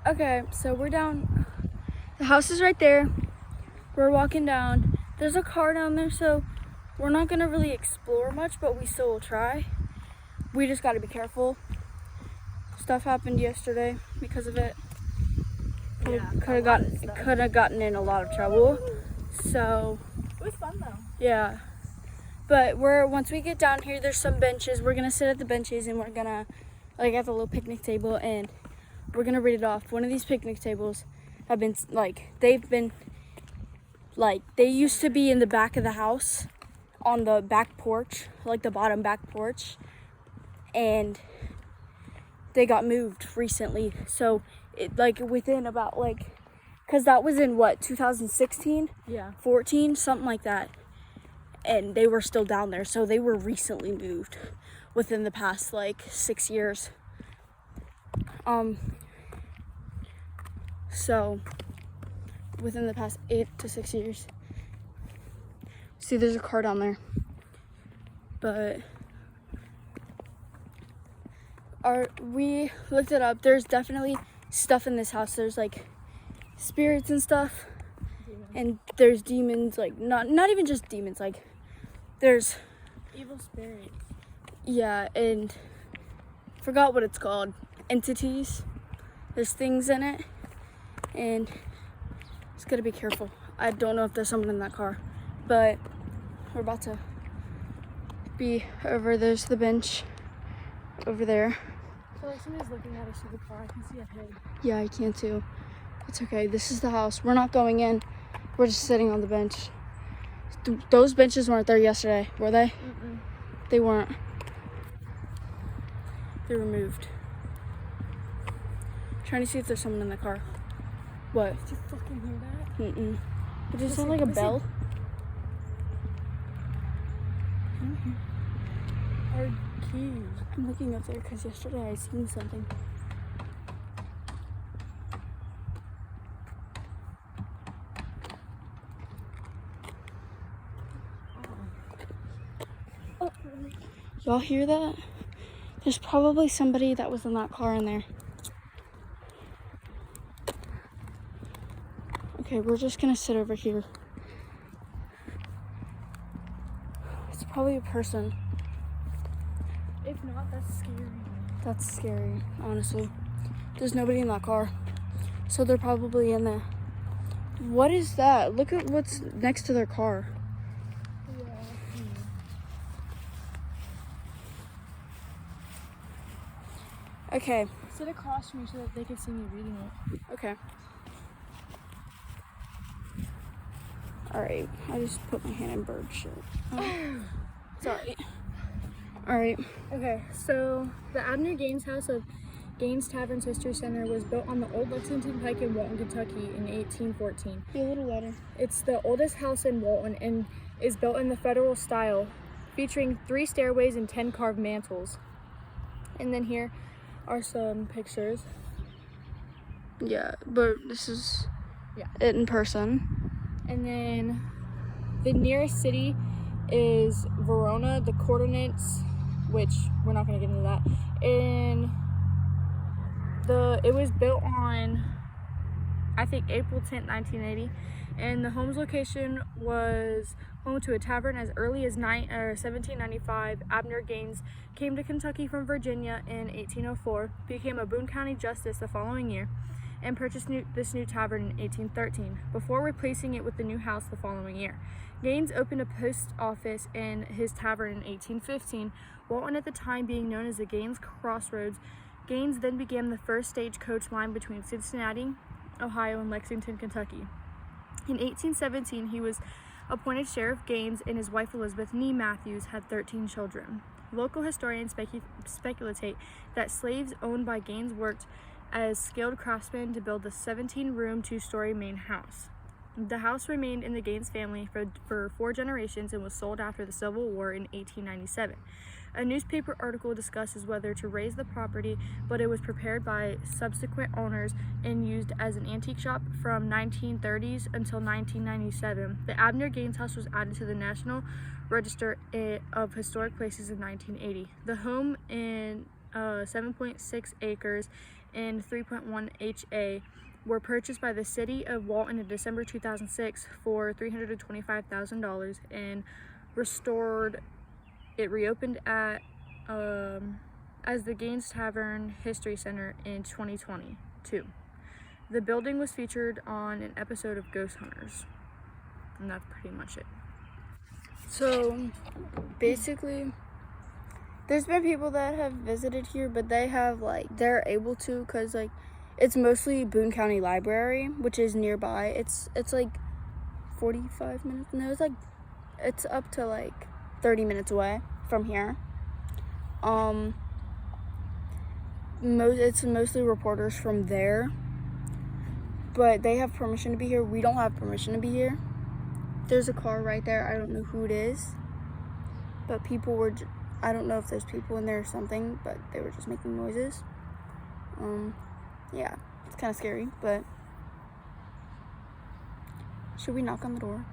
Okay, so we're down. The house is right there. We're walking down. There's a car down there, so we're not gonna really explore much, but we still will try. We just gotta be careful. Stuff happened yesterday because of it. Could have gotten in a lot of trouble. So it was fun though. Yeah. But once we get down here, there's some benches. We're gonna sit at the benches and we're gonna at the little picnic table and we're gonna read it off. One of these picnic tables have been they used to be in the back of the house on the back porch, like the bottom back porch, and they got moved recently. So within about because that was in 2016? Yeah. 14, something like that. And they were still down there, so they were recently moved within the past 6 years. So within the past 8 to 6 years. See, there's a car down there, but we looked it up. There's definitely stuff in this house. There's spirits and stuff, and there's demons. Not even just demons. There's evil spirits. Yeah, and forgot what it's called. Entities. There's things in it, and just gotta be careful. I don't know if there's someone in that car, but we're about to be over. There's the bench over there. I feel like somebody's looking at us through the car. I can see a head. Yeah, I can too. It's okay. This is the house. We're not going in. We're just sitting on the bench. Those benches weren't there yesterday, were they? Mm-mm. They weren't. They were moved. Trying to see if there's someone in the car. What? Did you fucking hear that? Mm-mm. Did it sound like a bell? Our keys. I'm looking up there because yesterday I seen something. Oh. Y'all hear that? There's probably somebody that was in that car in there. Okay, we're just gonna sit over here. It's probably a person. If not, that's scary. That's scary, honestly. There's nobody in that car, so they're probably in there. What is that? Look at what's next to their car. Yeah. Okay. Sit across from me so that they can see me reading it. Okay. Alright, I just put my hand in bird shit. Sorry. Alright. Okay, so the Abner Gaines House of Gaines Tavern's History Center was built on the old Lexington Pike in Walton, Kentucky in 1814. Be a little louder. It's the oldest house in Walton and is built in the Federal style, featuring 3 stairways and 10 carved mantels. And then here are some pictures. Yeah, but this is it in person. And then the nearest city is Verona. The coordinates, which we're not going to get into that. And it was built on, I think, April 10th, 1980. And the home's location was home to a tavern as early as 1795. Abner Gaines came to Kentucky from Virginia in 1804, became a Boone County justice the following year, and purchased this new tavern in 1813, before replacing it with the new house the following year. Gaines opened a post office in his tavern in 1815, Walton at the time being known as the Gaines Crossroads. Gaines then began the first stagecoach line between Cincinnati, Ohio, and Lexington, Kentucky. In 1817, he was appointed Sheriff Gaines, and his wife Elizabeth Nee Matthews had 13 children. Local historians speculate that slaves owned by Gaines worked as skilled craftsmen to build the 17-room, 2-story main house. The house remained in the Gaines family for 4 generations and was sold after the Civil War in 1897. A newspaper article discusses whether to raise the property, but it was prepared by subsequent owners and used as an antique shop from 1930s until 1997. The Abner Gaines house was added to the National Register of Historic Places in 1980. The home in 7.6 acres in 3.1 HA were purchased by the city of Walton in December 2006 for $325,000 and restored. It reopened at as the Gaines Tavern History Center in 2022. The building was featured on an episode of Ghost Hunters, and that's pretty much it. So basically, there's been people that have visited here, but they have they're able to because it's mostly Boone County Library, which is nearby. It's like 45 minutes. No, it's up to 30 minutes away from here. It's mostly reporters from there, but they have permission to be here. We don't have permission to be here. There's a car right there. I don't know who it is, but people were. I don't know if there's people in there or something, but they were just making noises. Yeah, it's kind of scary, but should we knock on the door?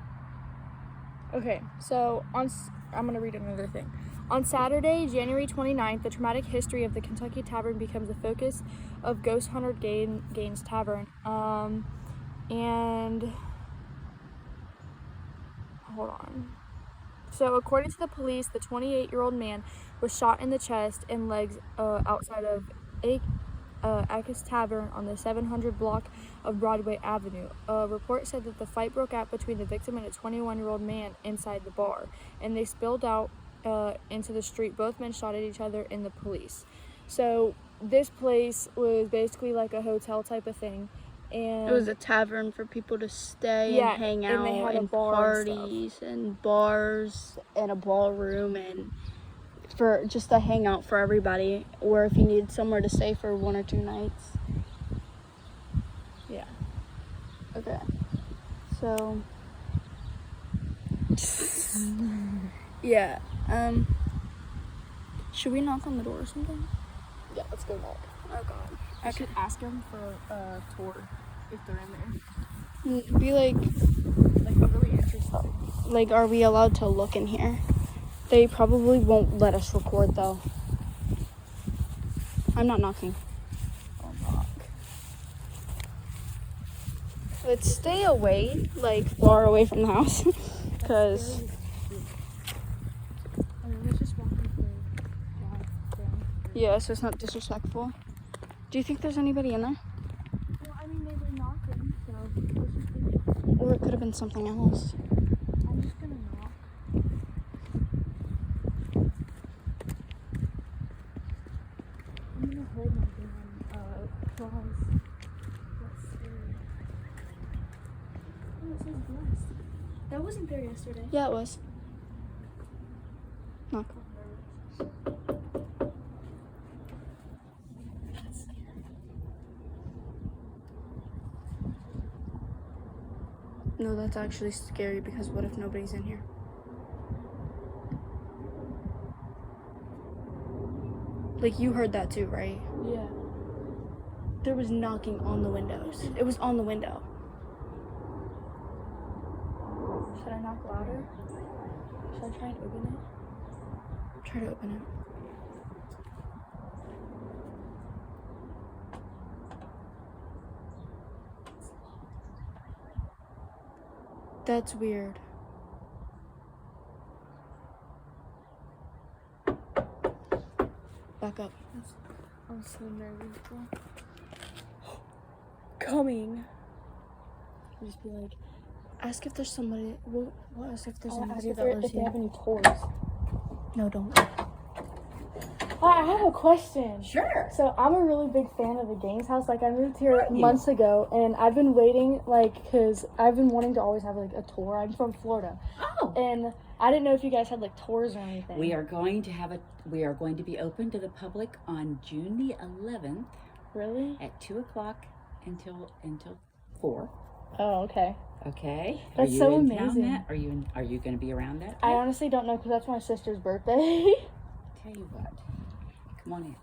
Okay, so I'm going to read another thing. On Saturday, January 29th, the traumatic history of the Kentucky Tavern becomes the focus of Ghost Hunter Gaines Tavern. And hold on. So according to the police, the 28-year-old man was shot in the chest and legs outside of Akis Tavern on the 700 block of Broadway Avenue. A report said that the fight broke out between the victim and a 21-year-old man inside the bar, and they spilled out into the street. Both men shot at each other and the police. So this place was basically like a hotel type of thing. And it was a tavern for people to stay and hang out, and they had and parties and bars and a ballroom, and for just a hangout for everybody, or if you needed somewhere to stay for 1 or 2 nights. Yeah. Okay. So yeah. Should we knock on the door or something? Yeah, let's go knock. Oh god. I should ask them for a tour if they're in there. Be I'm really interested. Are we allowed to look in here? They probably won't let us record though. I'm not knocking. I'll knock. Let's stay away, far away from the house, because Let's just walk through. yeah, so it's not disrespectful. Do you think there's anybody in there? Well, I mean, they were knocking, so let's just Or it could have been something else. I'm just gonna knock. I'm gonna hold my gun close. Let's see. Oh, it says blessed. That wasn't there yesterday. Yeah, it was. Knock. No, that's actually scary because what if nobody's in here? You heard that too, right? Yeah. There was knocking on the windows. It was on the window. Should I knock louder? Should I try and open it? Try to open it. That's weird. Back up. I'm so nervous. Coming. Just be like, ask if there's somebody. We'll ask if there's I'll ask somebody if that lives they here. have any tours. No, don't. I have a question. Sure. So I'm a really big fan of the Gaines house. I moved here months ago, and I've been waiting, because I've been wanting to always have a tour. I'm from Florida. Oh. And I didn't know if you guys had tours or anything. We are going to be open to the public on June the 11th. Really? At 2:00 until 4. Oh, okay. Okay. That's are you so in town amazing. That? Are you going to be around that? I honestly don't know because that's my sister's birthday. Tell you what. Come on in.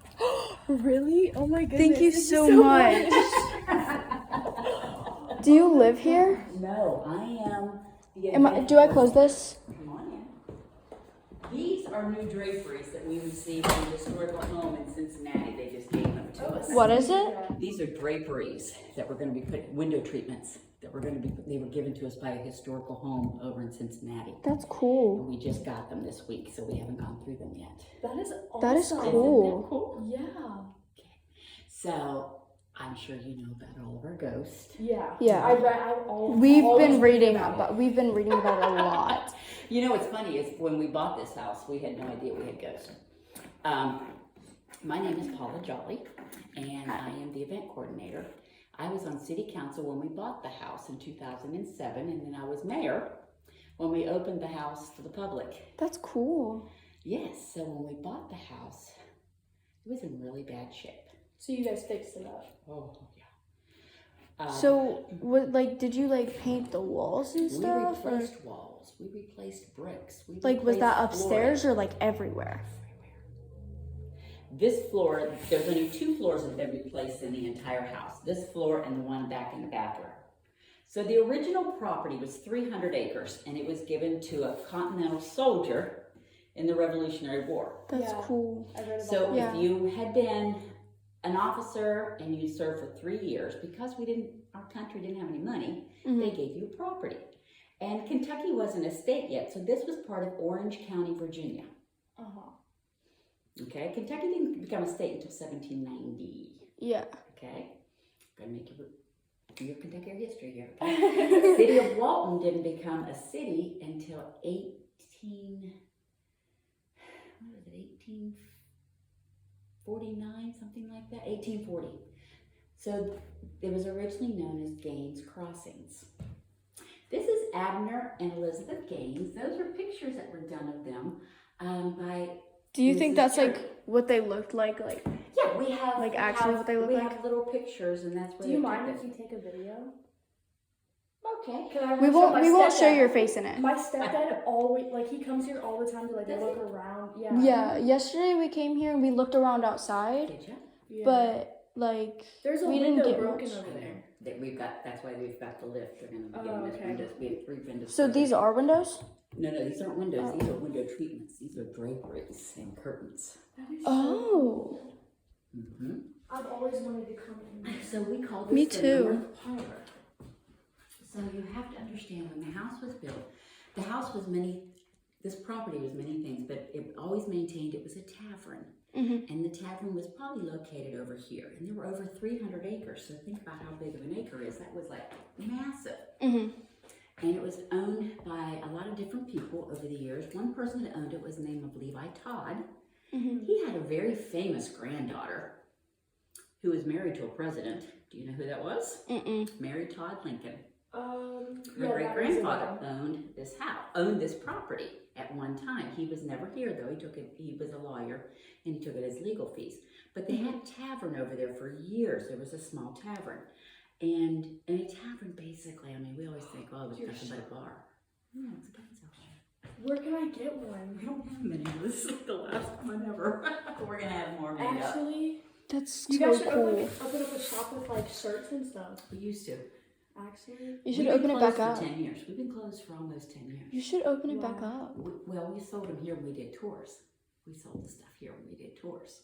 Really? Oh my goodness. Thank you so much. Do you live here? No, I am. Do I close this? Come on in. These are new draperies that we received from the historical home in Cincinnati. They just gave them to us. What is it? These are draperies that we're going to be putting, window treatments that we're going to be, they were given to us by a historical home over in Cincinnati. That's cool. And we just got them this week, so we haven't gone through them yet. That is awesome. That is cool. Isn't that cool? Yeah. Okay. So, I'm sure you know about all of our ghosts. Yeah. Yeah. We've We've been reading about it a lot. You know what's funny is when we bought this house, we had no idea we had ghosts. My name is Paula Jolly, and I am the event coordinator. I was on city council when we bought the house in 2007, and then I was mayor when we opened the house to the public. That's cool. Yes, so when we bought the house, it was in really bad shape. So you guys fixed it up. Oh, yeah. So, what, like, did you, like, paint the walls and stuff? We replaced walls. We replaced bricks. We Like, was that replaced upstairs flooring. or, like, everywhere? This floor, there's only 2 floors that have been replaced in the entire house. This floor and the one back in the bathroom. So the original property was 300 acres, and it was given to a Continental soldier in the Revolutionary War. That's Yeah. cool. I read about So that. Yeah. if you had been an officer and you served for 3 years, because our country didn't have any money, they gave you property. And Kentucky wasn't a state yet, so this was part of Orange County, Virginia. Uh-huh. Okay, Kentucky didn't become a state until 1790. Yeah. Okay, gonna make your Kentucky history here. Okay? City of Walton didn't become a city until 1849, something like that, 1840. So it was originally known as Gaines Crossings. This is Abner and Elizabeth Gaines. Those were pictures that were done of them by. Do you think Mrs. that's, like, Church. what they looked like? Like, Yeah, we have Like, we actually have- what they look we like? have little pictures, and that's where Do you they mind took if it. you take a video? Okay. we won't show your face in it. My stepdad always, like, he comes here all the time to, like, Does look he? around. Yeah. Yeah, yesterday we came here and we looked around outside, Did you? Yeah. but, like, there's a we didn't window get broken much. over there. That's why we've got the lift. They're gonna be Oh, getting us okay. windows. We have 3 windows. So these are windows? No, these aren't windows. Oh. These are window treatments. These are draperies and curtains. That is Oh. Mm-hmm. I've always wanted to come in. So we call this Me the too. north parlor. So you have to understand when the house was built, this property was many things, but it always maintained it was a tavern. Mm-hmm. And the tavern was probably located over here. And there were over 300 acres. So think about how big of an acre is. That was like massive. Mm-hmm. And it was owned by a lot of different people over the years. One person that owned it was the name of Levi Todd. Mm-hmm. He had a very famous granddaughter who was married to a president. Do you know who that was? Mm-mm. Mary Todd Lincoln. Yeah, Her great that grandfather rings owned this property at one time. He was never here though. He was a lawyer and he took it as legal fees. But they had a tavern over there for years. There was a small tavern. And a tavern basically, I mean, we always think, oh, it was nothing but a bar. No, it's a gun shop. Where can I get one? We don't have many. This is the last one ever. We're gonna have more made up. Actually, That's you so guys should cool. open up a shop with, like, shirts and stuff. We used to. Actually. You should We've been open it back closed up. for 10 years. We've been closed for almost 10 years. You should open it Wow. back up. We sold them here when we did tours. We sold the stuff here when we did tours.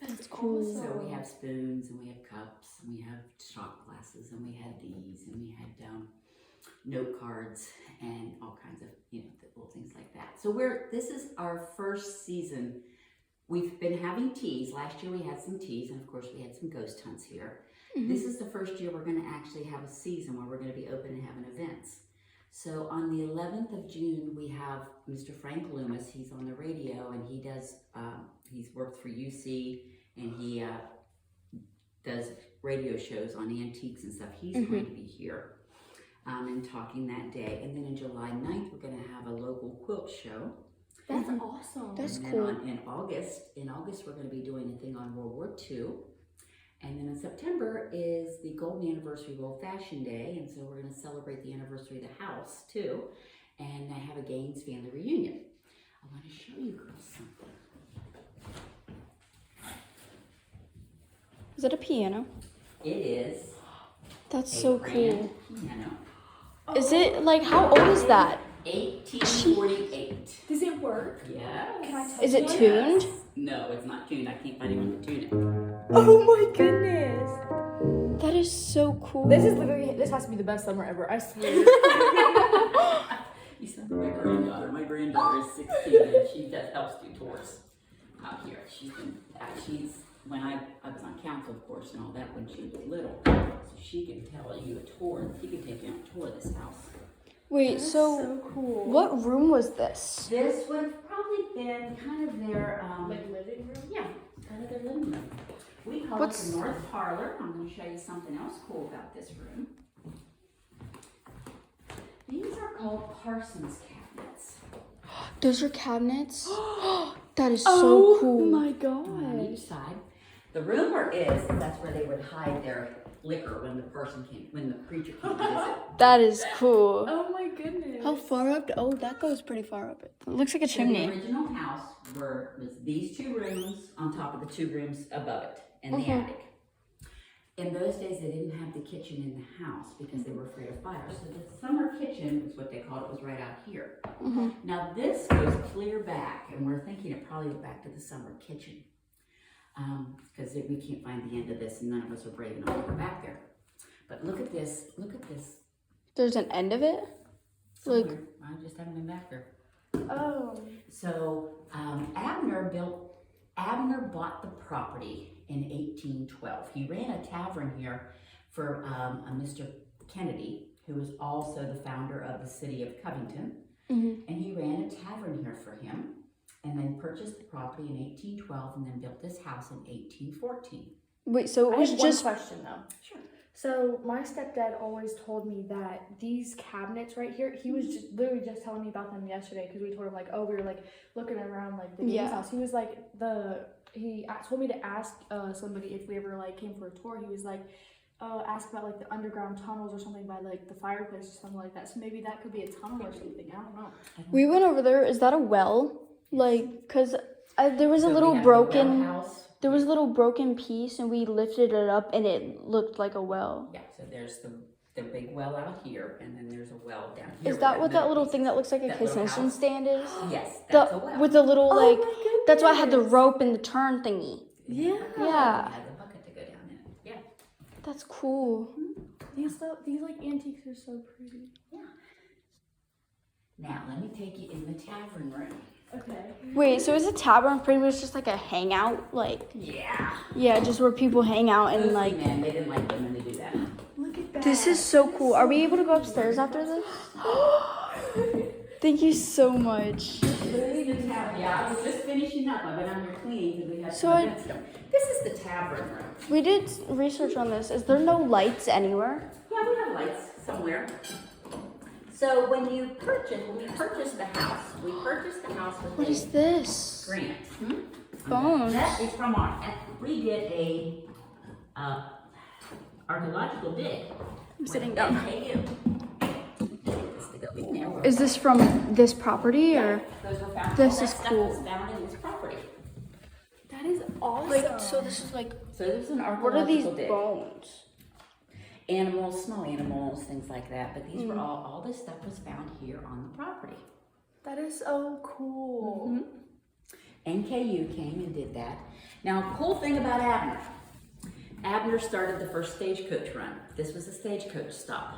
That's cool. awesome. So we have spoons and we have cups and we have shot glasses and we had these and we had note cards and all kinds of little things like that. So this is our first season. We've been having teas. Last year we had some teas and of course we had some ghost hunts here. Mm-hmm. This is the first year we're going to actually have a season where we're going to be open and having events. So on the 11th of June, we have Mr. Frank Loomis. He's on the radio and he does, he's worked for UC and he does radio shows on antiques and stuff. He's going to be here and talking that day. And then in July 9th, we're going to have a local quilt show. That's awesome. That's and cool. then in August, we're going to be doing a thing on World War II. And then in September is the golden anniversary of Old Fashioned Day, and so we're going to celebrate the anniversary of the house too. And I have a Gaines family reunion. I want to show you girls something. Is that a piano? It is That's a so grand cool. piano. Is it, like, how old is that? 1848. Does it work? Yeah. Can I touch Is it it? tuned? No, it's not tuned. I can't find anyone to tune it. Oh my goodness. That is so cool. This has to be the best summer ever, I swear. You sound like my granddaughter. My granddaughter is 16 and she helps do tours out here. When I was on council, of course, and all that when she was little, so she can tell you a tour. She can take you on a tour of this house. Wait, so cool. what room was this? This would have probably been kind of their living room? yeah, kind of their living room. We call it the North Parlor. I'm going to show you something else cool about this room. These are called Parsons cabinets. Those are cabinets? That is so cool. Oh my On god. each side. The rumor is that's where they would hide their liquor when the preacher came to visit. That is cool. Oh my goodness. How far up? Oh, that goes pretty far up. It looks like a So chimney. the original house was these two rooms on top of the two rooms above it in the attic. In those days, they didn't have the kitchen in the house because they were afraid of fire. So the summer kitchen was what they called it, was right out here. Now this goes clear back, and we're thinking it probably went back to the summer kitchen because we can't find the end of this, and none of us are brave enough to go back there. But look at this. Look at this. There's an end of it? Somewhere. I just haven't been back there. Oh. So Abner bought the property in 1812. He ran a tavern here for a Mr. Kennedy, who was also the founder of the city of Covington. And he ran a tavern here for him, and then purchased the property in 1812, and then built this house in 1814. Wait, so it was just... one question though. Sure. So my stepdad always told me that these cabinets right here, he was just literally just telling me about them yesterday because we told him like, oh, we were like looking around like the games house. He was like he told me to ask somebody if we ever like came for a tour. He was like, ask about like the underground tunnels or something by like the fireplace or something like that. So maybe that could be a tunnel or something. I don't know. We went over there. Is that a well? Like, cause there was a So little we have broken... the well house. There was a little broken piece, and we lifted it up, and it looked like a well. Yeah, so there's the big well out here, and then there's a well down here. Is that what that middle little piece thing that looks like a that little concession house. stand is? Yes, that's a well. With the little, like, my goodness. that's why I had the rope and the turn thingy. Yeah. Yeah. Had the bucket to go down in it. Yeah. That's cool. These like antiques are so pretty. Yeah. Now let me take you in the tavern room. Okay. Wait, so is a tavern pretty much just like a hangout? Like, Yeah. just where people hang out and Mostly like... men, they didn't like women to do that. Look at that. This is so cool. Are we able to go upstairs after this? Thank you so much. Yeah, I was just finishing up. I've been on here cleaning because we had So some I- events done. This is the tavern room. We did research on this. Is there no lights anywhere? Yeah, we have lights somewhere. So when we purchased the house, with What is this? grant. Bones. That is from we did a archaeological dig. I'm sitting down. Is Is this from this property or? Those were found. This all that is stuff cool. was found in this property. That is awesome. Like, so this is like, So this is an what are archaeological these dig. bones? Animals, small animals, things like that. But these were all this stuff was found here on the property. That is so cool. NKU came and did that. Now, cool thing about Abner. Abner started the first stagecoach run. This was a stagecoach stop.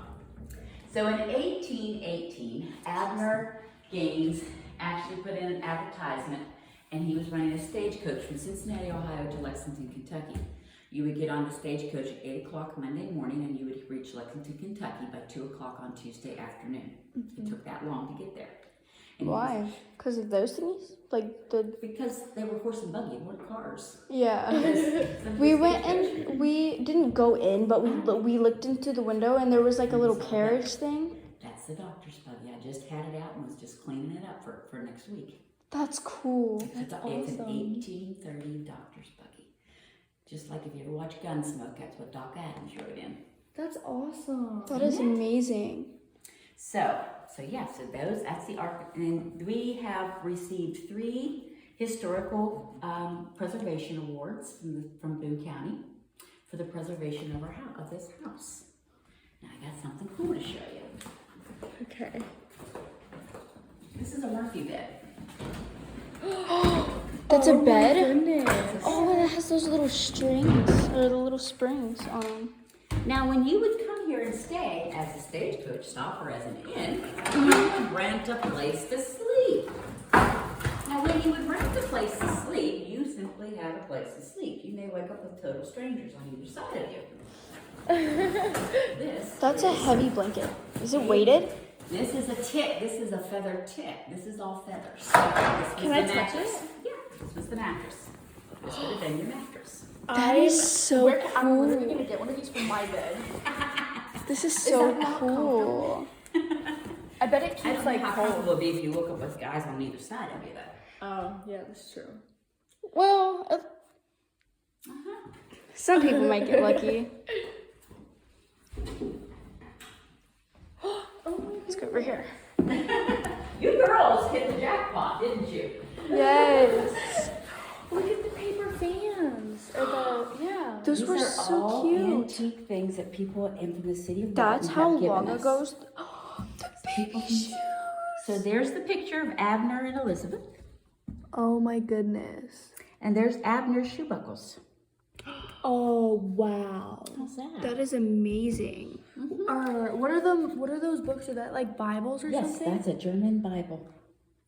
So in 1818, Abner Gaines actually put in an advertisement, and he was running a stagecoach from Cincinnati, Ohio to Lexington, Kentucky. You would get on the stagecoach at 8 o'clock Monday morning, and you would reach Lexington, Kentucky by 2 o'clock on Tuesday afternoon. It took that long to get there. And Why? Because of those thingies? Like the... Because they were horse and buggy, they weren't cars. Yeah. We went and we didn't go in, but we looked into the window and there was like a little carriage thing. That's the doctor's buggy. I just had it out and was just cleaning it up for next week. That's cool. It's an 1830 doctor's buggy. Just like if you ever watch Gunsmoke, that's what Doc Adams rode in. That's awesome. That is amazing. So that's the arc. And we have received 3 historical preservation awards from Boone County for the preservation of this house. Now I got something cool to show you. Okay. Murphy bed. That's a bed? Goodness. Oh, and it has those little strings, or the little springs on them. Now, when you would come here and stay as a stagecoach stop or as an inn, you would rent a place to sleep. Now, when you would rent a place to sleep, you simply had a place to sleep. You may wake up with total strangers on either side of you. That's a heavy blanket. Is it weighted? This is a tick. This is a feather tick. This is all feathers. Can I touch it? Yeah, this was the mattress. This would have been your mattress. That is so I'm literally cool. gonna get one of these for my bed. This is so that not cool. I bet it I keeps don't know like how cold. comfortable it would be if you woke up with guys on either side of you, though. Oh, yeah, that's true. Well, some people might get lucky. Let's go over here. You girls hit the jackpot, didn't you? Yes. Look at the paper fans. Or yeah. Those These were are so all cute. antique things that people in the city of That's Walton how have given long us. ago. The People baby can- shoes. So there's the picture of Abner and Elizabeth, Oh my goodness. and there's Abner's shoe buckles. Oh wow. How's that? That is amazing. What are those books? Are that like Bibles or Yes, something? that's a German Bible.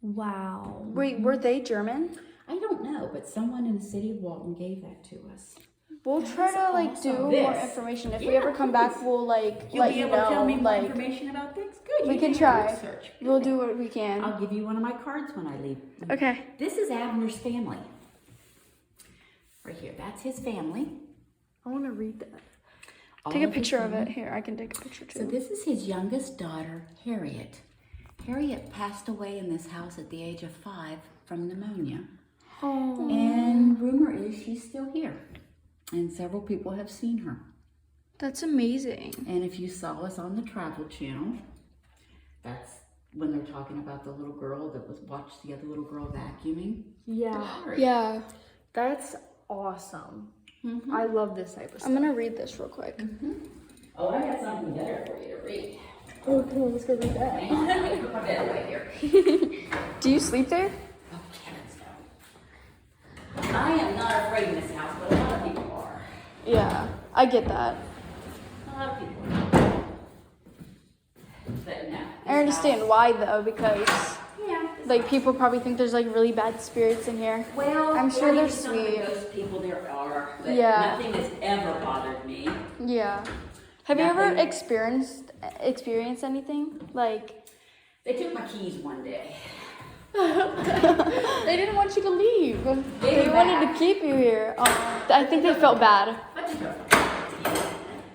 Wow. Wait, were they German? I don't know, but someone in the city of Walton gave that to us. We'll try to like awesome. do more This. information. If we Yeah, ever come back, we'll like You'll let be you able to tell me know. more Like information about things? Good. we you can do your try. research. We'll do what we can. I'll give you one of my cards when I leave. Okay. This is Abner's family. Right here. That's his family. I want to read that. Take All a his picture of family. it. Here, I can take a picture So too. this is his youngest daughter, Harriet. Harriet passed away in this house at the age of 5 from pneumonia. Oh. And rumor is she's still here. And several people have seen her. That's amazing. And if you saw us on the Travel Channel, that's when they're talking about the little girl that watched the other little girl vacuuming. Yeah. Yeah. That's awesome. I love this type of stuff. I'm gonna read this real quick. Oh, I got something better for you to read. Oh, come on, let's go read that. Hang on, let me put my bed away here. Do you sleep there? Oh, heavens no. I am not afraid in this house, but a lot of people are. Yeah, I get that. A lot of people are. But no. I understand why though, because Yeah. like people probably think there's like really bad spirits in here. Well, I'm sure they're some of the sweet. ghost people there are, but Yeah. nothing has ever bothered me. Yeah. Have you ever Nothing. experienced anything like? They took my keys one day. They didn't want you to leave. They Give it wanted to back. keep you here. I think they felt bad. I took her.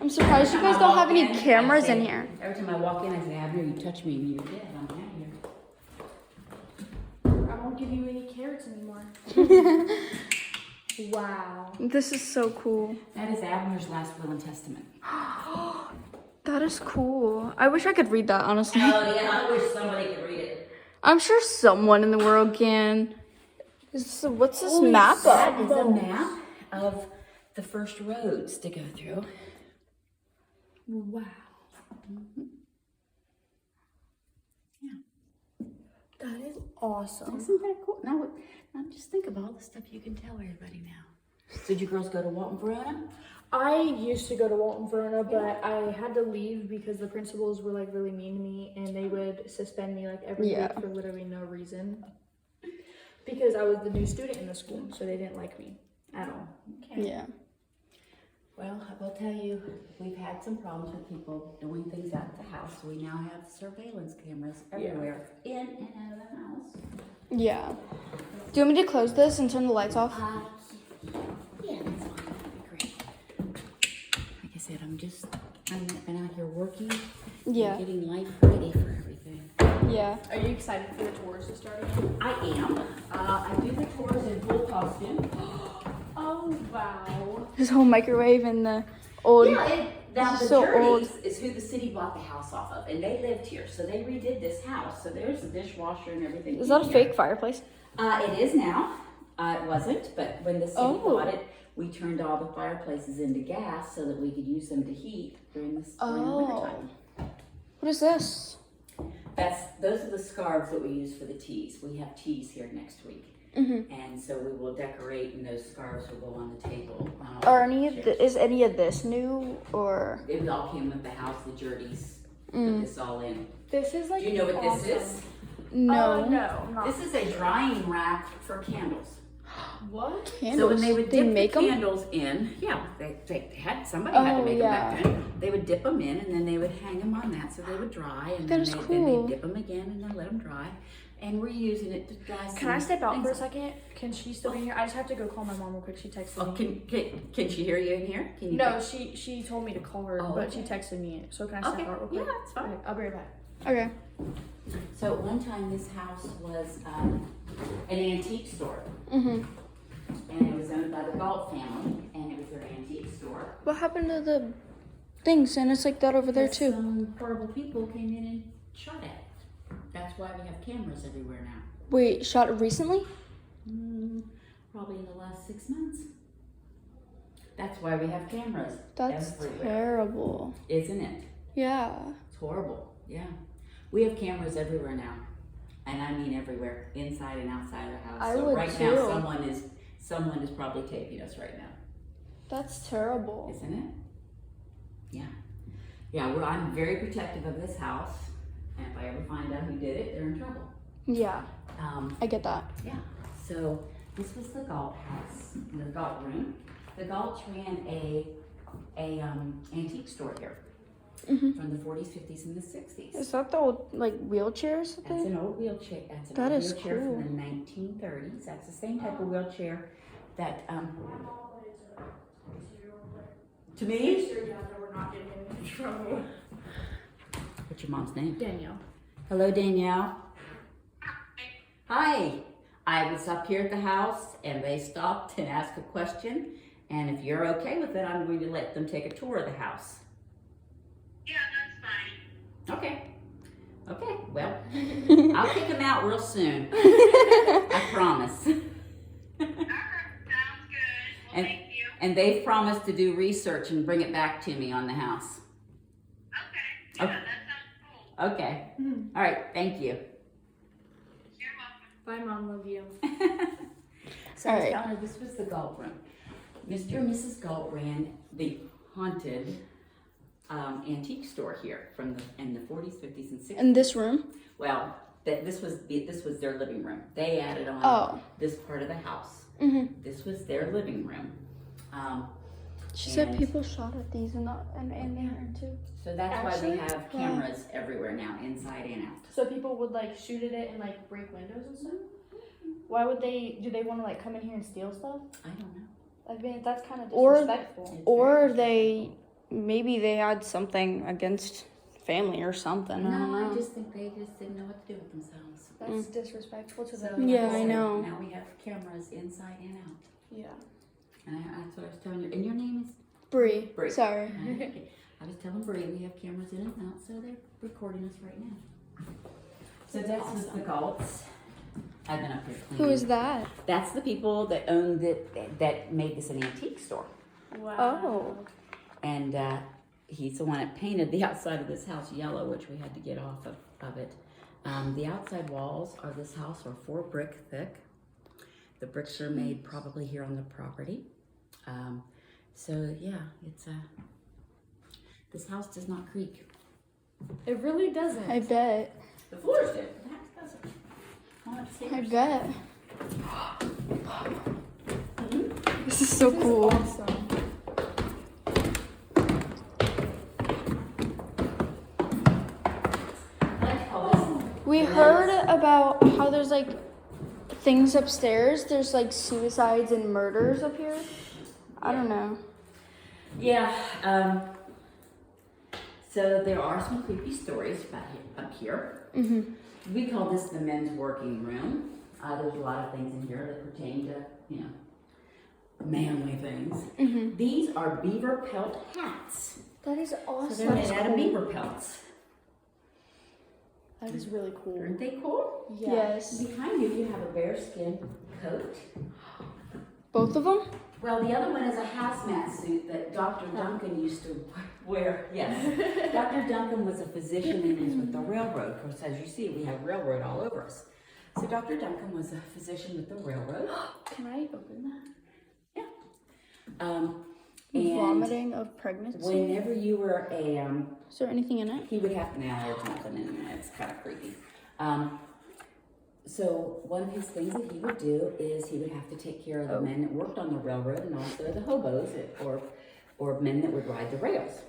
I'm surprised you guys don't have any cameras in here. Every time I walk in, I say, Abner, you touch me and you're dead. I'm out of here. I won't give you any carrots anymore. Wow. This is so cool. That is Abner's last will and testament. That is cool. I wish I could read that, honestly. Oh, yeah, I wish somebody could read it. I'm sure someone in the world can. What's this map That of? is a map of the first roads to go through. Wow. That is awesome. Isn't that cool? Now just think of all the stuff you can tell everybody now. So did you girls go to Walton Verona? I used to go to Walton Verona, but I had to leave because the principals were like really mean to me and they would suspend me like every Yeah. week for literally no reason. Because I was the new student in the school, so they didn't like me at all. Okay. Yeah. Well, I will tell you, we've had some problems with people doing things out the house. We now have surveillance cameras everywhere, in and out of the house. Yeah. Do you want me to close this and turn the lights off? Yeah, that's fine. That'd be great. Like I said, I've been out here working, Yeah. and getting life ready for everything. Yeah. Are you excited for the tours to start again? I am. I do the tours in full costume. Oh, wow. This whole microwave and the old. Now This the is so Jurdies is who the city bought the house off of, and they lived here, so they redid this house. So there's the dishwasher and everything. Is that a in fake here. fireplace? It is now. It wasn't, but when the city Oh. bought it, we turned all the fireplaces into gas so that we could use them to heat during the Oh. wintertime. What is this? those are the scarves that we use for the teas. We have teas here next week. Mm-hmm. And so we will decorate, and those scarves will go on the table. Is any of this new or? It all came with the house, the jerseys. Put this all in. This is like Do you know what awesome. this is? No. No, not. This is a drying rack for candles. What? Candles. So when they would dip make the 'em? candles in, yeah, they had somebody had to make them back then. They would dip them in, and then they would hang them on that, so they would dry, and then That is then cool. they dip them again, and then let them dry. And we're using it to dry. Can I step out for a things. second? Can she still be here? I just have to go call my mom real quick. She texted Oh, me. can she hear you in here? Can you No, she told me to call her, Oh, but she okay. texted me. So can I step Okay. out real quick? Yeah, it's fine. Okay, I'll be right back. Okay. So at one time, this house was an antique store, Mm-hmm. and it was owned by the Galt family, and it was their antique store. What happened to the things? And it's like that over there But too. Some horrible people came in and shot at it. That's why we have cameras everywhere now. Wait, shot it recently? Probably in the last 6 months. That's why we have cameras That's everywhere. terrible. Isn't it? Yeah. It's horrible. Yeah. We have cameras everywhere now. And I mean everywhere, inside and outside of the house. I so would right too. now someone is probably taping us right now. That's terrible. Isn't it? Yeah. Yeah, well, I'm very protective of this house. And if I ever find out who did it, they're in trouble. Yeah, I get that. Yeah, so this was the Galt house, the Galt room. The Galts ran a antique store here from the 40s, 50s, and the 60s. Is that the old like wheelchairs? That's an old wheelchair. That's an That old is wheelchair cool. from the 1930s. That's the same type of wheelchair that to me. Sure, yeah, that we're not getting in trouble. What's your mom's name? Danielle. Hello, Danielle. Hi. I was up here at the house and they stopped and asked a question. And if you're okay with it, I'm going to let them take a tour of the house. Yeah, that's fine. Okay. Okay, well, I'll kick them out real soon. I promise. All right, sounds good. Well, And- thank you. And they've promised to do research and bring it back to me on the house. Okay. Yeah, Okay. that sounds cool. Okay. All right, thank you. You're welcome. Bye, Mom. Love you. So I was Alright. telling her this was the Galt room. Mr. and Mrs. Galt ran the haunted antique store here in the 40s, 50s, and 60s. In this room? Well, this was their living room. They added on this part of the house. Mm-hmm. This was their living room. She said And- people shot at these and there too. So that's why Actually, we have cameras everywhere now, inside and out. So people would like shoot at it and like break windows and stuff? Why would they, do they want to like come in here and steal stuff? I don't know. I mean, that's kind of Or- disrespectful. It's Or very maybe they had something against family or something. I don't No, I know. just think they just didn't know what to do with themselves. That's disrespectful to So, them. Yeah, like I said, know. Now we have cameras inside and out. Yeah. And that's what I was telling you. And your name is? Bree. Bree. Sorry. Okay. I was telling Bree we have cameras in and out, so they're recording us right now. So this is the Galts. I've been up here cleaning. Who is that? That's the people that owned it, that made this an antique store. Wow. Oh. And he's the one that painted the outside of this house yellow, which we had to get off of it. The outside walls of this house are 4 brick thick. The bricks are made probably here on the property. So yeah, it's this house does not creak. It really doesn't. I bet. The floors do. The house doesn't. Come upstairs. I bet. This is so cool. Awesome. We heard about how there's like things upstairs. There's like suicides and murders up here. I don't know. Yeah. So there are some creepy stories about up here. Mm-hmm. We call this the men's working room. There's a lot of things in here that pertain to, manly things. Mm-hmm. These are beaver pelt hats. That is So awesome. they're made out of beaver pelts. That is really cool. Aren't they cool? Yes. Behind you have a bearskin coat. Both of them? Well, the other one is a hazmat suit that Dr. Duncan used to Where, yes, Dr. Duncan was a physician and is with the railroad. Of course, as you see, we have railroad all over us. So Dr. Duncan was a physician with the railroad. Can I open that? And Vomiting of pregnancy. whenever you were Is there anything in it? he would have to, now there's nothing in it, it's kind of creepy. So one of his things that he would do is he would have to take care of the men that worked on the railroad and also the hobos or men that would ride the rails.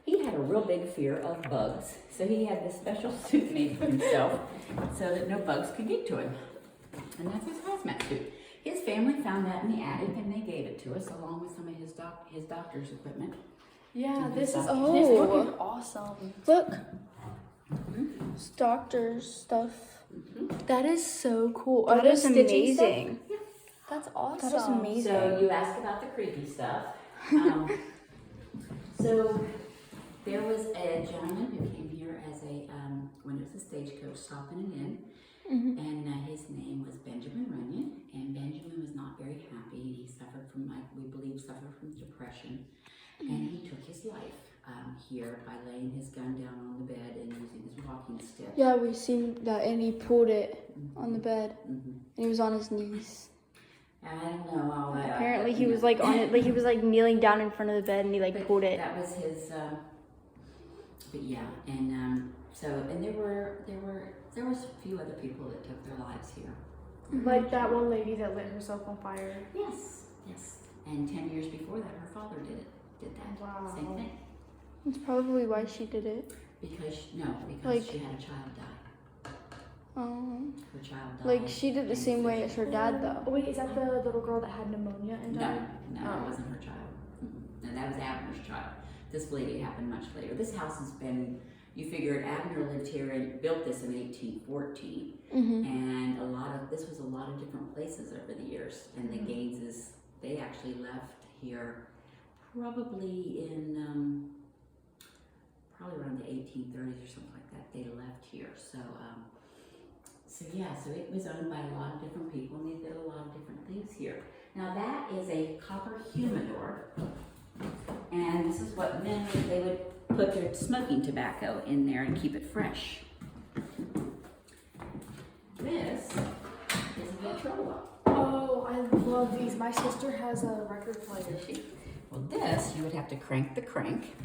He had a real big fear of bugs, so he had this special suit made for himself so that no bugs could get to him. And that's his hazmat suit. His family found that in the attic and they gave it to us along with some of his doctor's equipment. Yeah, this is Oh. this is looking awesome. Look. It's doctor's stuff. That is so cool. That Are those is stitching stuff? amazing. That's awesome. That is amazing. So you asked about the creepy stuff. So there was a gentleman who came here as when it was a stagecoach stopping it in, and his name was Benjamin Runyon, and Benjamin was not very happy. He suffered from, we believe, depression, and he took his life here by laying his gun down on the bed and using his walking stick. Yeah, we seen that, and he pulled it on the bed, and he was on his knees. I don't know all that. Apparently, he was like on it, like he was like kneeling down in front of the bed, and he like pulled it. That was his. But yeah, and so and there was a few other people that took their lives here. Like that one lady that lit herself on fire. Yes, yes. And 10 years before that, her father did that. Wow. Same thing. That's probably why she did it. Because she Like- had a child die. Oh. Her child died. Like she did the same way as her dad, though. Oh, wait, is that the little girl that had pneumonia and No, died? no, Oh. it wasn't her child. No, that was Abner's child. This lady happened much later. This house has been, you figured Abner lived here and built this in 1814. And this was a lot of different places over the years. And the Gaineses, they actually left here probably in, probably around the 1830s or something like that. They left here. So so it was owned by a lot of different people and they did a lot of different things here. Now that is a copper humidor. And this is what men, they would put their smoking tobacco in there and keep it fresh. This is a Victrola. Oh, I love these. My sister has a record player. Well, this, you would have to crank the crank,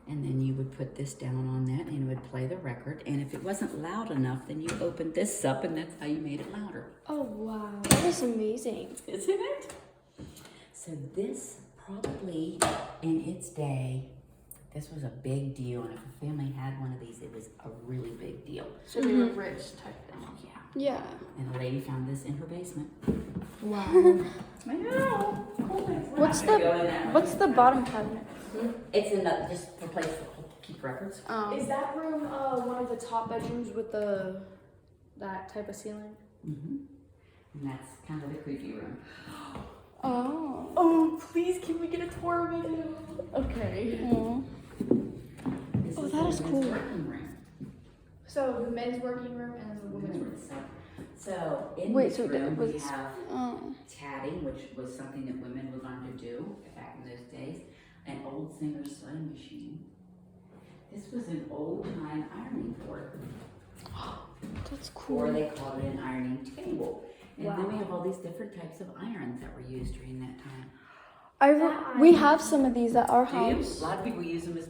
and then you would put this down on that, and it would play the record. And if it wasn't loud enough, then you opened this up, and that's how you made it louder. Oh, wow. That is amazing. Isn't it? So this probably, in its day, this was a big deal. And if a family had one of these, it was a really big deal. So they were rich type thing. Yeah. Yeah. And the lady found this in her basement. Wow. I know. What's the bottom cabinet? It's another, just a place to keep records. Is that room one of the top bedrooms with that type of ceiling? And that's kind of the creepy room. Oh. Oh, please, can we get a tour of it? Okay. This Oh, is that the is women's cool. working room. So the men's working room and then the women's room. So in Wait, this so that room we was- have Oh. tatting, which was something that women would learn to do back in those days. An old Singer sewing machine. This was an old-time ironing board, That's or cool. they called it an ironing table. And then we Wow. have all these different types of irons that were used during that time. We have some of these at our Do you? house. A lot of people use them as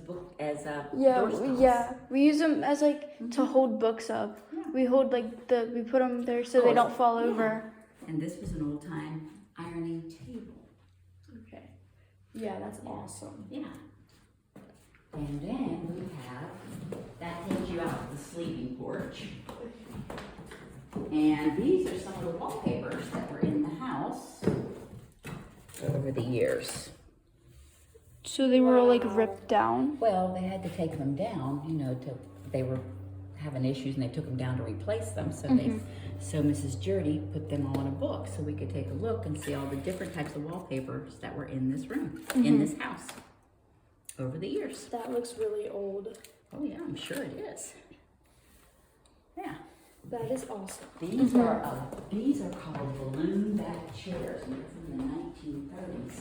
Yeah, doorstops. we use them as like to hold books up. Yeah. We hold like we put them there so they don't fall over. And this was an old-time ironing table. Okay. Yeah, that's awesome. Yeah. And then we have, that takes you out to the sleeping porch. And these are some of the wallpapers that were in the house over the years. So they were like ripped down. Well, they had to take them down, they were having issues and they took them down to replace them. So so Mrs. Jurdy put them all in a book so we could take a look and see all the different types of wallpapers that were in this room, in this house, over the years. That looks really old. Oh yeah, I'm sure it is. Yeah. That is awesome. These are called balloon back chairs, and they're from the 1930s.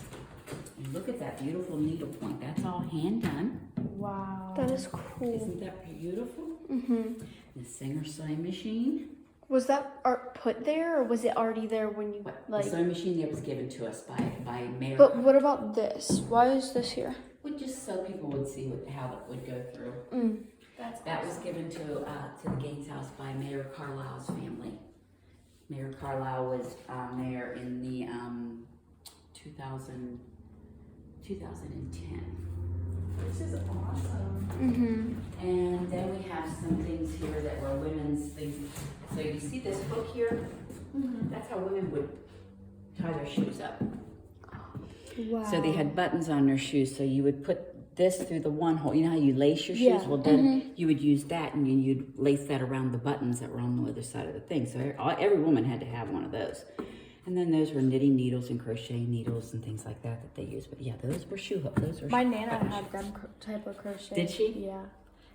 And look at that beautiful needlepoint. That's all hand done. Wow. That is cool. Isn't that beautiful? Mm-hmm. The Singer sewing machine. Was that art put there, or was it already there when you The sewing machine that was given to us by Mayor. But what about this? Why is this here? Well, just so people would see how it would go through. That was given to the Gaines house by Mayor Carlisle's family. Mayor Carlisle was mayor in the 2010. This is awesome. Mm-hmm. And then we have some things here that were women's things. So you see this hook here? That's how women would tie their shoes up. Wow. So they had buttons on their shoes, so you would put this through the one hole. You know how you lace your shoes? Yeah. Well, then you would use that, and you'd lace that around the buttons that were on the other side of the thing. So every woman had to have one of those. And then those were knitting needles and crochet needles and things like that they used. But yeah, those were shoe hooks. Those were My Nana had them type of crochet. Did she? Yeah.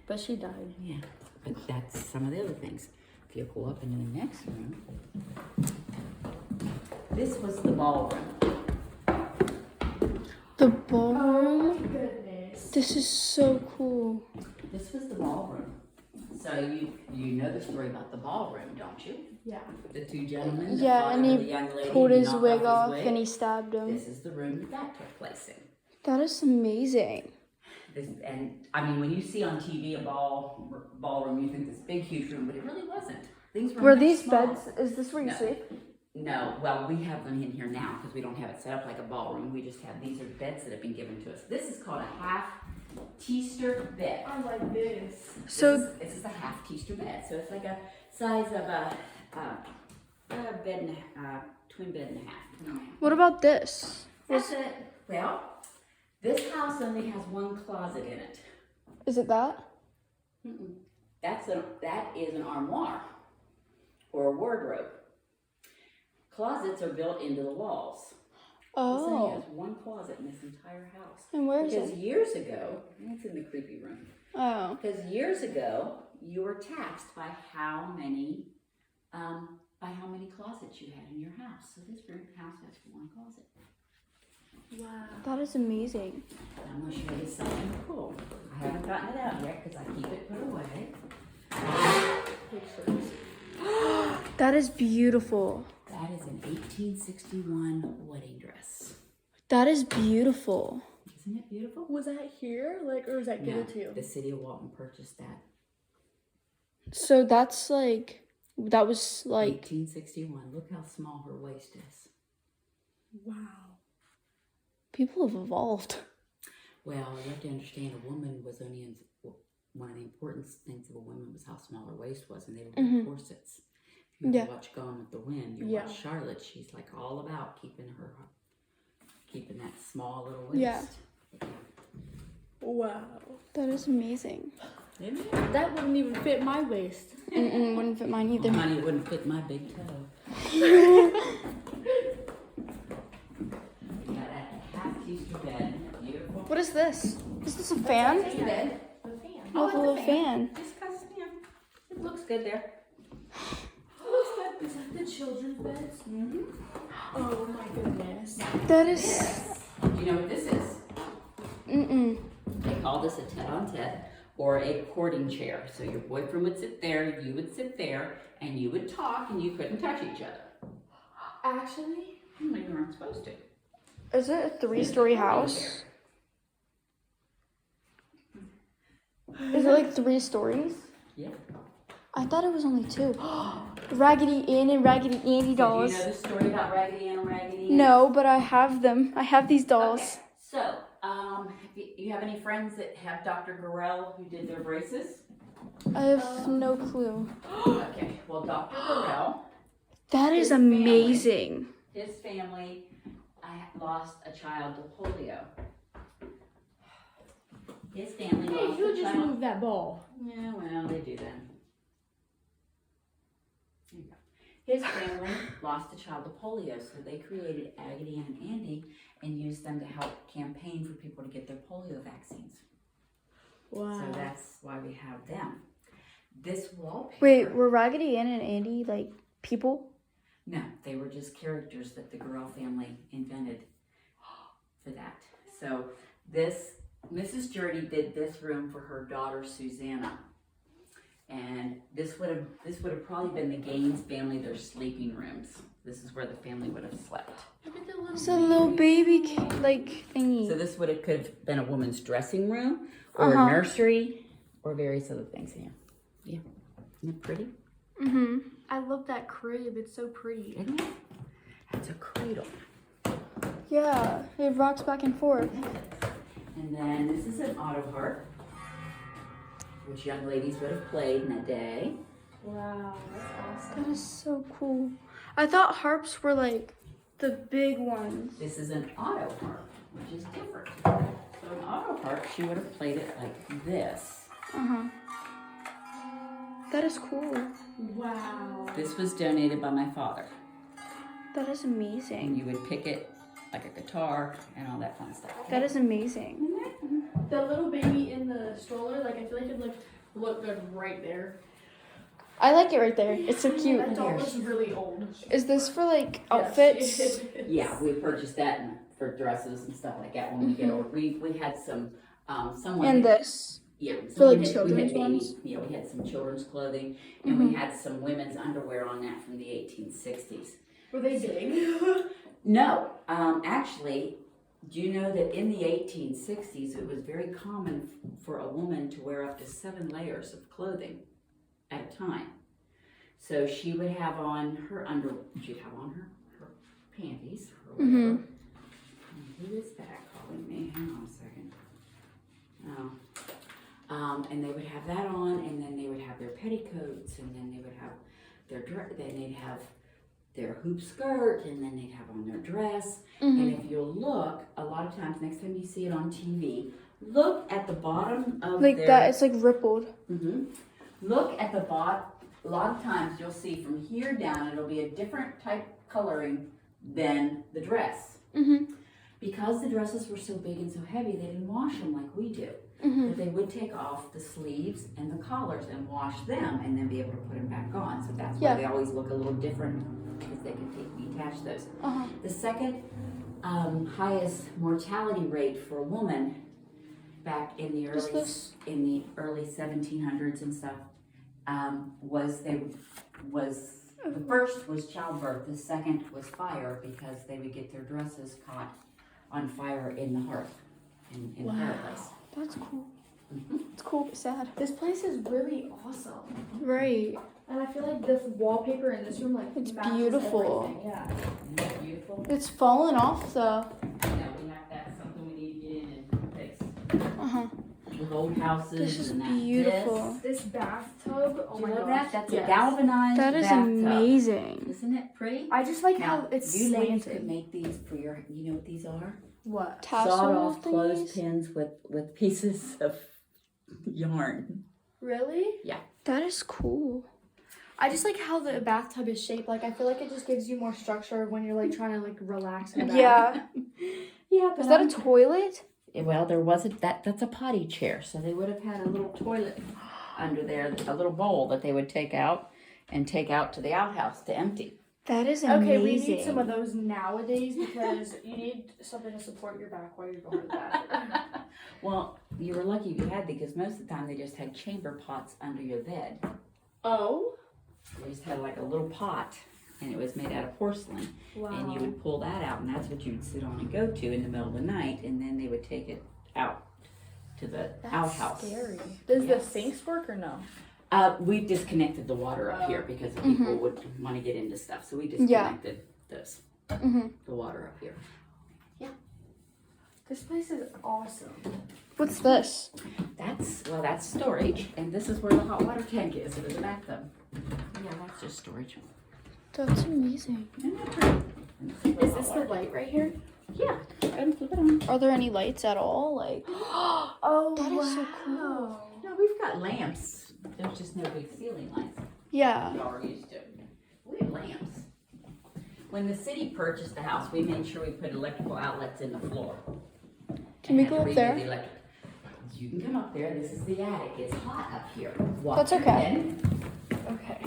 But she died. Yeah, but that's some of the other things. If you go up into the next room, this was the ballroom. The ballroom. Goodness. This is so cool. This was the ballroom. So you know the story about the ballroom, don't you? Yeah. The two gentlemen. that Yeah, fought and over he the young lady pulled and his knocked wig off wig. and he stabbed him. This is the room that took place in. That is amazing. And I mean, when you see on TV a ballroom, you think this big, huge room, but it really wasn't. Things were Were much these smaller. beds? Is this where you No. sleep? No, well, we have them in here now because we don't have it set up like a ballroom. We just have, these are beds that have been given to us. This is called a half teaster bed. I like this. So This is a half teaster bed. So it's like a size of a bed and twin bed and a half. what about this? That's it. Well, this house only has one closet in it. Is it that? That is an armoire or a wardrobe. Closets are built into the walls. This only Oh. has one closet in this entire house. And where is Because it? years ago, it's in the creepy room. Oh. Because years ago, you were taxed by how many closets you had in your house. So this house has one closet. Wow. That is amazing. I'm going to show you something cool. I haven't gotten it out yet because I keep it put away. Pictures. That is beautiful. That is an 1861 wedding dress. That is beautiful. Isn't it beautiful? Was that here? Like, or was that given to you? The city of Walton purchased that. So that's like, that was like, 1861. Look how small her waist is. Wow. people have evolved. Well, you have to understand a woman was only in, one of the important things of a woman was how small her waist was, and they were wearing corsets. If you ever watch Gone with the Wind, you watch Charlotte, she's like all about keeping that small little waist. Yeah. Wow. That is amazing. Isn't it? That wouldn't even fit my waist. Wouldn't fit mine either. Honey, it wouldn't fit my big toe. Got a half Easter bed. Beautiful. What is this? Is this a fan? It's a bed. The fan. Oh, it's a little fan. Just 'cause, it looks good there. Looks good. Is that the children's beds? Mm-hmm. Oh my goodness. That is. Do you know what this is? They call this a tete-a-tete or a courting chair. So your boyfriend would sit there, you would sit there, and you would talk, and you couldn't touch each other. Actually, You weren't supposed to. Is it a 3-story house? Is it like 3 stories? Yeah. I thought it was only 2. Raggedy Ann and Raggedy Andy dolls. Do you know the story about Raggedy Ann and Raggedy Ann? No, but I have them. I have these dolls. Okay. So, you have any friends that have Dr. Gorell who did their braces? I have no clue. Okay. Well, Dr. Gorell, That is His family. amazing. his family, lost a child to polio. His family hey, lost you a just child. moved that ball. Yeah, well, they do that. There you go. His family lost a child to polio, so they created Aggie Ann and Andy and used them to help campaign for people to get their polio vaccines. Wow. So that's why we have them. This wallpaper. Wait, were Raggedy Ann and Andy like people? No, they were just characters that the Gorell family invented for that. So this, Mrs. Journey did this room for her daughter Susanna. And this would have probably been the Gaines family, their sleeping rooms. This is where the family would have slept. It's a little baby like thingy. So this could have been a woman's dressing room or a nursery or various other things in here. Yeah. Isn't it pretty? Mm-hmm. I love that crib. It's so pretty. Isn't it? It's a cradle. Yeah, it rocks back and forth. And then this is an auto harp, which young ladies would have played in a day. Wow, that's awesome. That is so cool. I thought harps were like the big ones. This is an auto harp, which is different. So an auto harp, she would have played it like this. Uh-huh. That is cool. Wow. This was donated by my father. That is amazing. And you would pick it like a guitar and all that fun stuff. That is amazing. The little baby in the stroller, like I feel like it look good right there. I like it right there. It's so cute. That doll is really old. Is this for like outfits? Yeah, we purchased that for dresses and stuff like that when we get older. We had some someone And this. yeah, for, like, we had children's baby, ones? yeah, we had some children's clothing and we had some women's underwear on that from the 1860s. Were they big? No, actually, do you know that in the 1860s it was very common for a woman to wear up to 7 layers of clothing at a time. So she would have on her she'd have on her panties or whatever. And who is that calling me? Hang on a second. Oh. And they would have that on, and then they would have their petticoats, and then they would have their hoop skirt, and then they'd have on their dress. And if you'll look, a lot of times, next time you see it on TV, look at the bottom of Like that, it's like rippled. Look at the bottom. A lot of times you'll see from here down, it'll be a different type coloring than the dress. Because the dresses were so big and so heavy, they didn't wash them like we do. But they would take off the sleeves and the collars and wash them and then be able to put them back on. So that's why they always look a little different, because they can detach those. The second highest mortality rate for a woman back in the early 1700s and stuff was the first was childbirth, the second was fire, because they would get their dresses caught on fire in the hearth in the fireplace. That's cool. It's cool but sad. This place is really awesome. Right. And I feel like this wallpaper in this room, like, It's matches beautiful. everything. Yeah. Isn't that beautiful? It's fallen off though. Yeah, that's something we need to get in and fix. With old houses This is and that. beautiful. This bathtub, oh Do my you love gosh. that? That's yes. a galvanized That is bathtub. amazing. Isn't it pretty? I just like Now, how it's you ladies slanted. could make these for your, you know what these are? What? Tassel Sawed-off thingies? clothespins with pieces of yarn. Really? That is cool. I just like how the bathtub is shaped. Like, I feel like it just gives you more structure when you're like trying to like relax in a bath. Yeah. Yeah, but Is that a toilet? well, there wasn't that's a potty chair, so they would have had a little toilet under there, a little bowl that they would take out to the outhouse to empty. That is amazing. Okay, we need some of those nowadays because you need something to support your back while you're going to the bathroom. Well, you were lucky if you had, because most of the time they just had chamber pots under your bed. Oh? They just had like a little pot, and it was made out of porcelain. Wow. And you would pull that out, and that's what you would sit on and go to in the middle of the night, and then they would take it out to the outhouse. Scary. Does Yes. the sinks work or no? We disconnected the water up here because people would want to get into stuff, so we disconnected this, the water up here. This place is awesome. What's this? That's storage, and this is where the hot water tank is. It was a bathtub. Yeah, that's just storage. That's amazing. Isn't that pretty? Is this the light right here? Yeah. Go ahead and flip it on. Are there any lights at all? Like, Oh, that is so cool. No, we've got lamps. There's just no big ceiling lights. Yeah. Y'all are used to. We have lamps. When the city purchased the house, we made sure we put electrical outlets in the floor. Can we And go had up to redo there? the electric. You can come up there. This is the attic. It's hot up here. That's okay. Okay.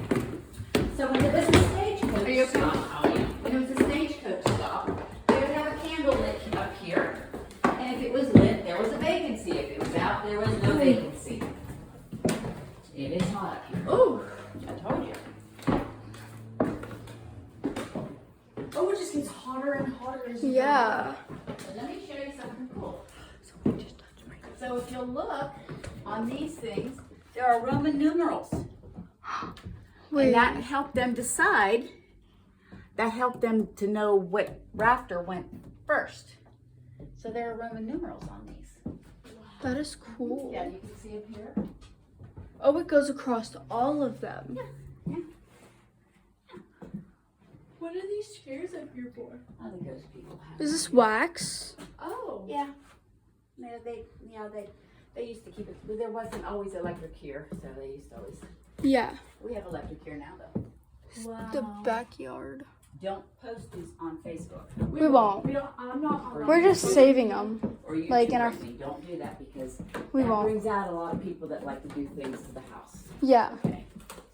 So when it was a stagecoach Are you okay? stop, when it was a stagecoach stop, they would have a candle lit up here, It is hot up here. Oh, I told you. oh, it just gets hotter and hotter as you Yeah. So let me show you something cool. So if you'll look on these things, there are Roman numerals. Wait. And that helped them decide, that helped them to know what rafter went first. So there are Roman numerals on these. That is cool. Yeah, you can see up here. Oh, it goes across all of them. Yeah. What are these chairs up here for? I think those people have. Is this wax? Oh. Yeah. They used to keep it, but there wasn't always electric here, so they used to always. Yeah. We have electric here now, though. Wow. The backyard. Don't post these on Facebook We won't. We don't. I'm not. We're just saving them. or YouTube. Like in our- Don't do that because We that won't. brings out a lot of people that like to do things to the house. Yeah. Okay,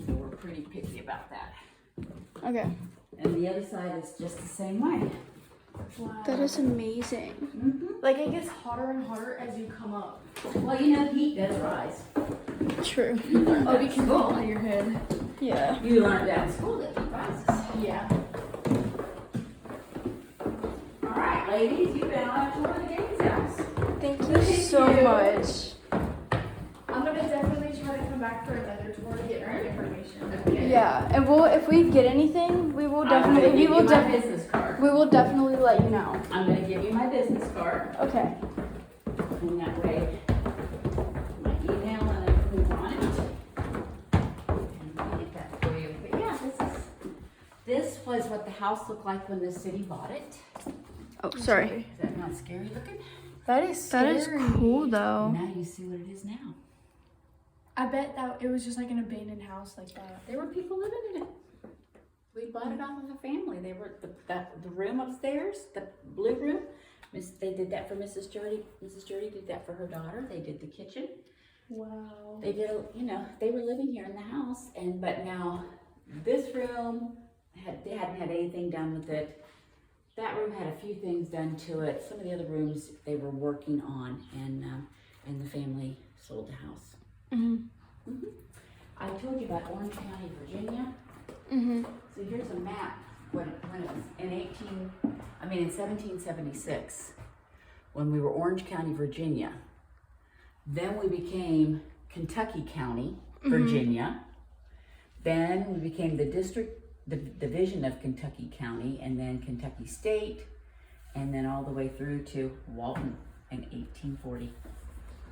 so we're pretty picky about that. Okay. And the other side is just the same way. Wow. That is amazing. Like it gets hotter and hotter as you come up. Well, you know, heat does rise. True. Oh, because it's on your head. Yeah. You learned that in school that heat rises. Yeah. All right, ladies, you've been on a tour of the Gaines house. Thank you so much. I'm gonna definitely try to come back for another tour to get more information. Okay. Yeah, and if we get anything, we will I'm gonna definitely give you my business card. we will definitely let you know. I'm gonna give you my business card. Okay. And that way, my email and everything's on it. And I'll get that for you. But yeah, this was what the house looked like when the city bought it. Oh, sorry. Is that not scary looking? That is That is scary. cool though. Now you see what it is now. I bet that it was just like an abandoned house like that. There were people living in it. We bought it off of a family. They were the room upstairs, the blue room. They did that for Mrs. Jurdy. Mrs. Jurdy did that for her daughter. They did the kitchen. Wow. They did, they were living here in the house, but now this room they hadn't had anything done with it. That room had a few things done to it. Some of the other rooms they were working on, and the family sold the house. I told you about Orange County, Virginia. So here's a map when it was in 1776, when we were Orange County, Virginia. Then we became Kentucky County, Virginia. Then we became the division of Kentucky County, and then Kentucky State, and then all the way through to Walton in 1840.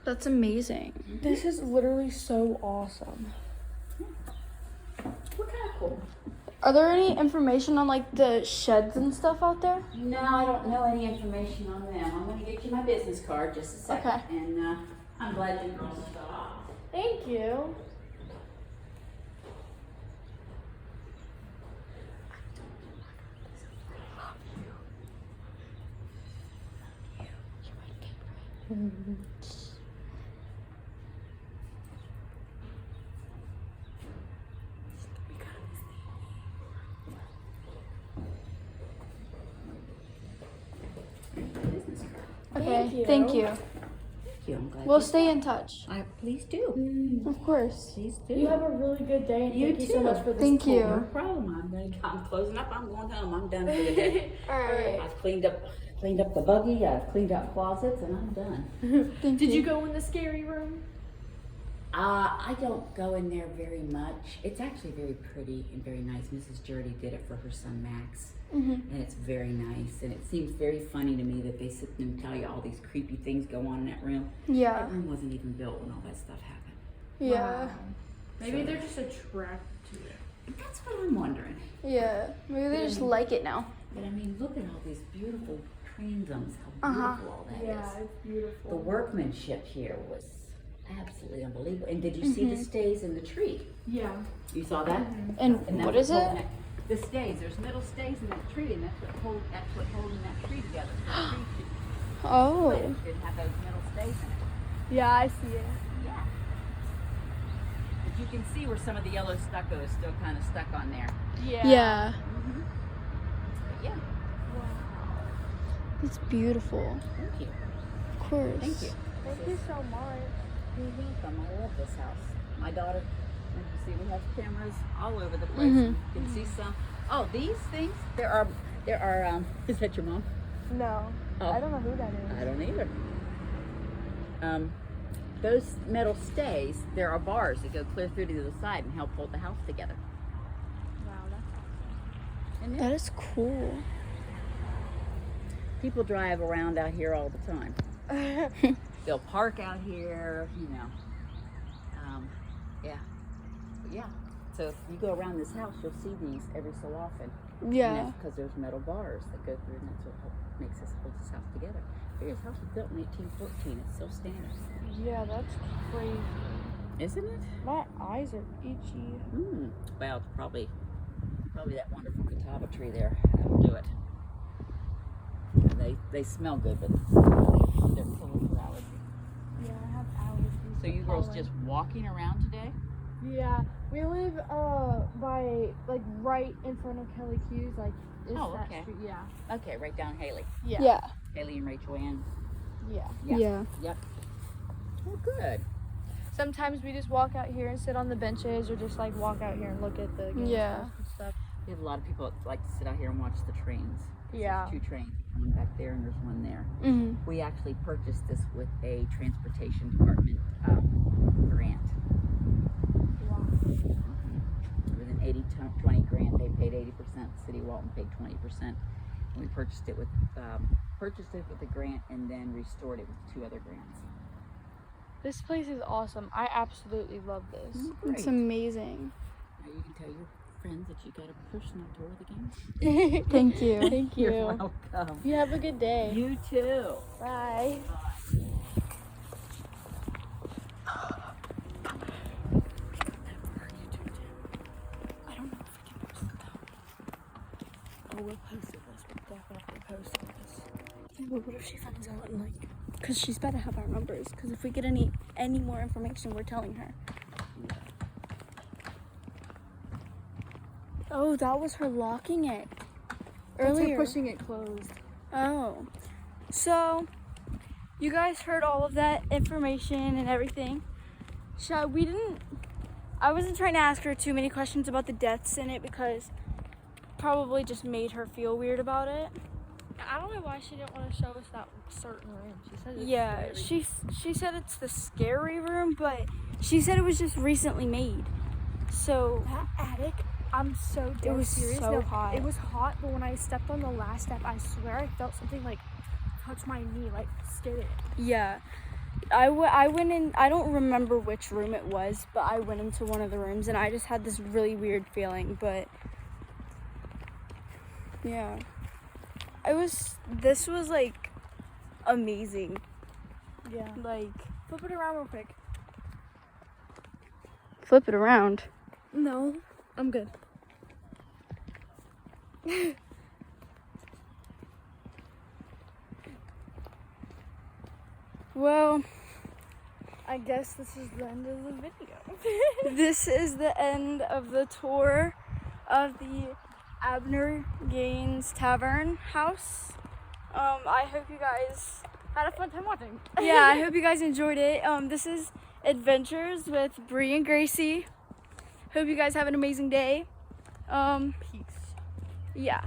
That's amazing. This is literally so awesome. What kind of cool? Are there any information on like the sheds and stuff out there? No, I don't know any information on them. I'm going to get you my business card just a second. Okay. And I'm glad you girls stopped. Thank you. Okay. you. Thank you. Thank you. I'm glad We'll you stay in touch. Please do. Of course. Please do. You have a really good day. And You thank you so too. much for this Thank tour. you. No problem. I'm closing up. I'm going home. I'm done for the day. All right. I've cleaned up the buggy. I've cleaned out closets, and I'm done. Thank Did you go in the scary room? I don't go in there very much. It's actually very pretty and very nice. Mrs. Jurdy did it for her son Max, and it's very nice. And it seems very funny to me that they sit and tell you all these creepy things go on in that room. Yeah. That room wasn't even built when all that stuff happened. Yeah. Wow. Maybe they're just attracted to it. That's what I'm wondering. Yeah. Maybe they just like it now. But I mean, look at all these beautiful transoms. How beautiful all that is. Yeah, it's beautiful. The workmanship here was absolutely unbelievable. And did you see the stays in the tree? Yeah. You saw that? And And that's what is what's holding it? The stays. There's metal stays in that tree, and that's what holding that tree together. The tree Oh. didn't have those metal stays in it. Yeah, I see it. Yeah. But you can see where some of the yellow stucco is still kind of stuck on there. Yeah. But yeah. It's beautiful. Thank you. Of course. Thank you. Thank you so much. You're welcome. I love this house. My daughter, you see, we have cameras all over the place. Mhm. You can see some. Oh, these things. There are. Is that your mom? No. Oh. I don't know who that is. I don't either. Those metal stays. There are bars that go clear through to the side and help hold the house together. Wow, that's awesome. And That is cool. people drive around out here all the time. They'll park out here, you know. Yeah. But yeah. So if you go around this house, you'll see these every so often. Yeah. And that's because there's metal bars that go through, and that's what makes us hold this house together. This house was built in 1814. It's still standing. Yeah, that's crazy. Isn't it? My eyes are itchy. Well, it's probably that wonderful catawba tree there. That'll do it. They smell good, but they're full of allergy. Yeah, I have allergies. So you to girls pollen. just walking around today? Yeah, we live by like right in front of Kelly Q's, like it's Oh, that okay. street. Yeah. Okay, right down Haley. Yeah. Yeah. Haley and Rachel Ann. Yeah. Yeah. Yep. Oh, good. Sometimes we just walk out here and sit on the benches, or just like walk out here and look at the game Yeah. and stuff. We have a lot of people that like to sit out here and watch the trains. Yeah. There's 2 trains, one back there and there's one there. Mhm. We actually purchased this with a transportation department grant. Wow. With an 80-20 grant, they paid 80%. City of Walton paid 20%. And we purchased it with a grant and then restored it with 2 other grants. This place is awesome. I absolutely love this. Great. It's amazing. Now you can tell your friends that you got a personal tour of the game. Thank you. Thank You're you. welcome. You have a good day. You too. Bye. I don't know if we can post it though. Oh, we'll post it. We'll definitely post this. Yeah, but what if she finds out and like, cause she's better have our numbers. Cause if we get any more information, we're telling her. Oh, that was her locking it earlier. Pushing it closed. Oh, so you guys heard all of that information and everything. I wasn't trying to ask her too many questions about the deaths in it because probably just made her feel weird about it. I don't know why she didn't want to show us that certain room. She said it's Yeah, scary. she said it's the scary room, but she said it was just recently made. So That attic, I'm so dead was serious. so No, hot. It was hot, but when I stepped on the last step, I swear I felt something like touch my knee, like scared. yeah, I went in. I don't remember which room it was, but I went into one of the rooms and I just had this really weird feeling. But yeah, this was like amazing. Yeah. Like, Flip it around real quick. flip it around. No, I'm good. Well, I guess this is the end of the video. this is the end of the tour of the Abner Gaines Tavern house. I hope you guys Had a fun time watching. yeah, I hope you guys enjoyed it. This is Adventures with Bree and Gracie. Hope you guys have an amazing day. Peace. Yeah.